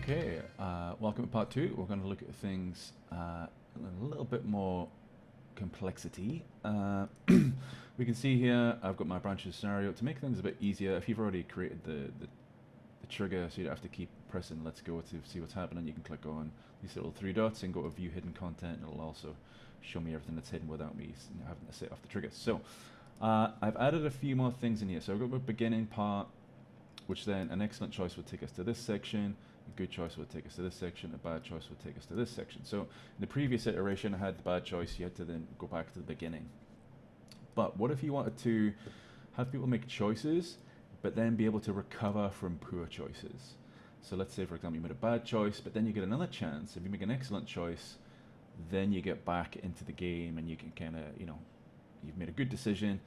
Okay, welcome to part two. We're going to look at things a little bit more complexity. We can see here I've got my branches scenario. To make things a bit easier, if you've already created the trigger so you don't have to keep pressing let's go to see what's happening, you can click on these little three dots and go to view hidden content, and it'll also show me everything that's hidden without me having to set off the triggers. So I've added a few more things in here. So I've got my beginning part, which then an excellent choice would take us to this section, a good choice would take us to this section, a bad choice would take us to this section. So in the previous iteration I had the bad choice, you had to then go back to the beginning. But what if you wanted to have people make choices, but then be able to recover from poor choices? So let's say, for example, you made a bad choice, but then you get another chance. If you make an excellent choice, then you get back into the game and you can kind of, you've made a good decision.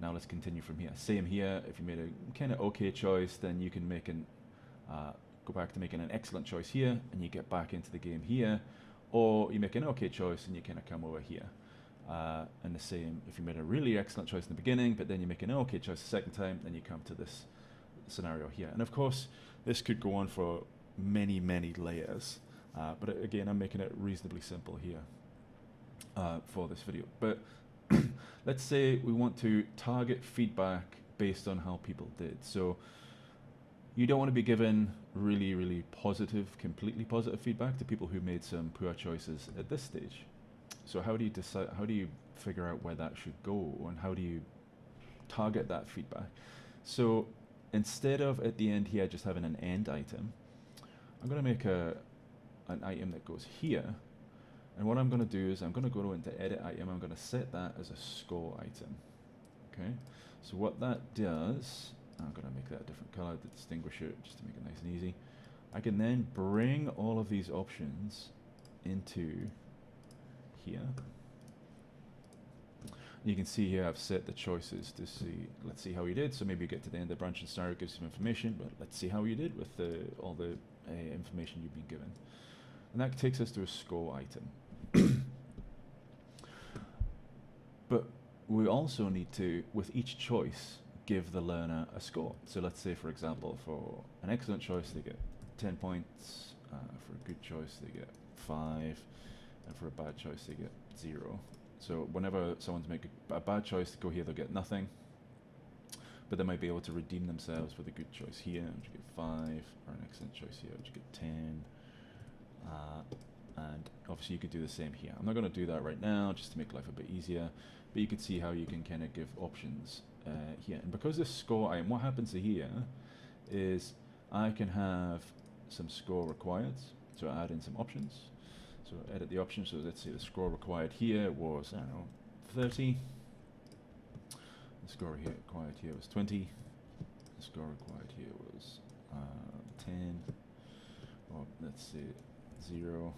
Now let's continue from here. Same here, if you made a kind of okay choice, then you can make go back to making an excellent choice here, and you get back into the game here. Or you make an okay choice and you kind of come over here. And the same, if you made a really excellent choice in the beginning, but then you make an okay choice the second time, then you come to this scenario here. And of course, this could go on for many, many layers. But again, I'm making it reasonably simple here for this video. But let's say we want to target feedback based on how people did. So you don't want to be given really, really positive, completely positive feedback to people who made some poor choices at this stage. So how do you decide, how do you figure out where that should go, and how do you target that feedback? So instead of at the end here just having an end item, I'm going to make an item that goes here. And what I'm going to do is I'm going to go into edit item. I'm going to set that as a score item. Okay. So what that does, I'm going to make that a different color to distinguish it, just to make it nice and easy. I can then bring all of these options into here. You can see here I've set the choices to see, let's see how you did. So maybe you get to the end of the branch and start, gives some information, but let's see how you did with all the information you've been given. And that takes us to a score item. But we also need to, with each choice, give the learner a score. So let's say, for example, for an excellent choice, they get 10 points. For a good choice, they get 5. And for a bad choice, they get 0. So whenever someone's make a bad choice to go here, they'll get nothing. But they might be able to redeem themselves with a good choice here, which you get 5, or an excellent choice here, which you get 10. And obviously you could do the same here. I'm not going to do that right now, just to make life a bit easier, but you can see how you can kind of give options here. And because this score item, what happens to here is I can have some score required, so I add in some options. So edit the options, so let's say the score required here was, I don't know, 30. The score here required here was 20. The score required here was 10. Or let's say 0,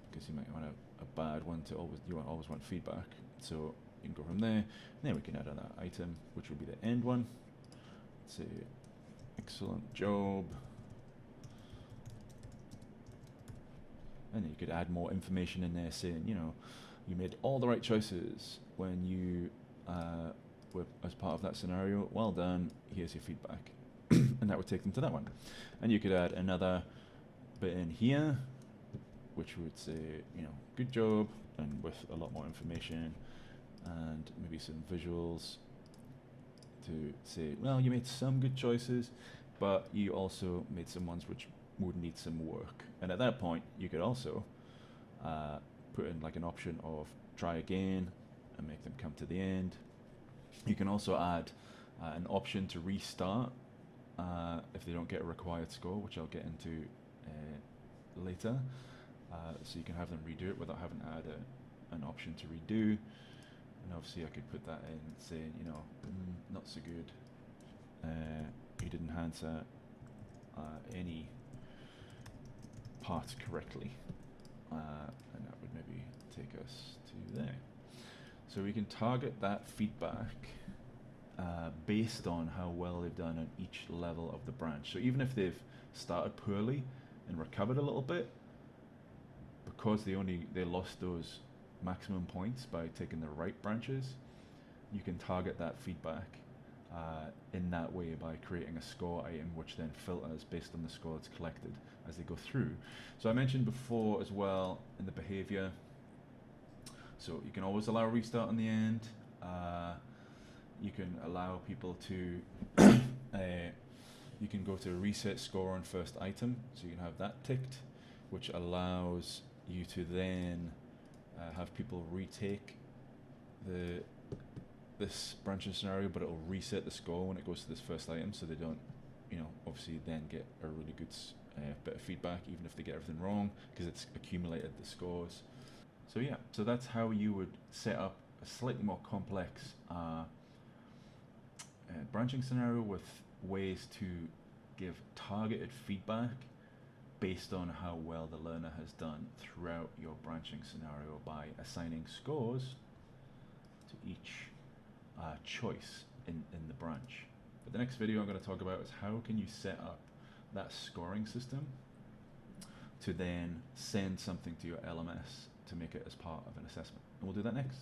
because you might want a bad one to always want feedback. So you can go from there. And then we can add another item, which would be the end one. Let's say excellent job. And then you could add more information in there saying, you made all the right choices when you were as part of that scenario. Well done, here's your feedback. And that would take them to that one. And you could add another bit in here, which would say, good job, and with a lot more information, and maybe some visuals to say, well, you made some good choices, but you also made some ones which would need some work. And at that point, you could also put in like an option of try again and make them come to the end. You can also add an option to restart if they don't get a required score, which I'll get into later. So you can have them redo it without having to add an option to redo. And obviously I could put that in saying, not so good. You didn't answer any parts correctly. And that would maybe take us to there. So we can target that feedback based on how well they've done on each level of the branch. So even if they've started poorly and recovered a little bit, because they lost those maximum points by taking the right branches, you can target that feedback in that way by creating a score item, which then filters based on the score that's collected as they go through. So I mentioned before as well in the behavior, so you can always allow a restart on the end. You can allow people to you can go to reset score on first item, so you can have that ticked, which allows you to then have people retake this branching scenario, but it'll reset the score when it goes to this first item, so they don't, obviously then get a really good bit of feedback, even if they get everything wrong, because it's accumulated the scores. So yeah, so that's how you would set up a slightly more complex branching scenario with ways to give targeted feedback based on how well the learner has done throughout your branching scenario by assigning scores to each choice in the branch. But the next video I'm going to talk about is how can you set up that scoring system to then send something to your LMS to make it as part of an assessment. And we'll do that next.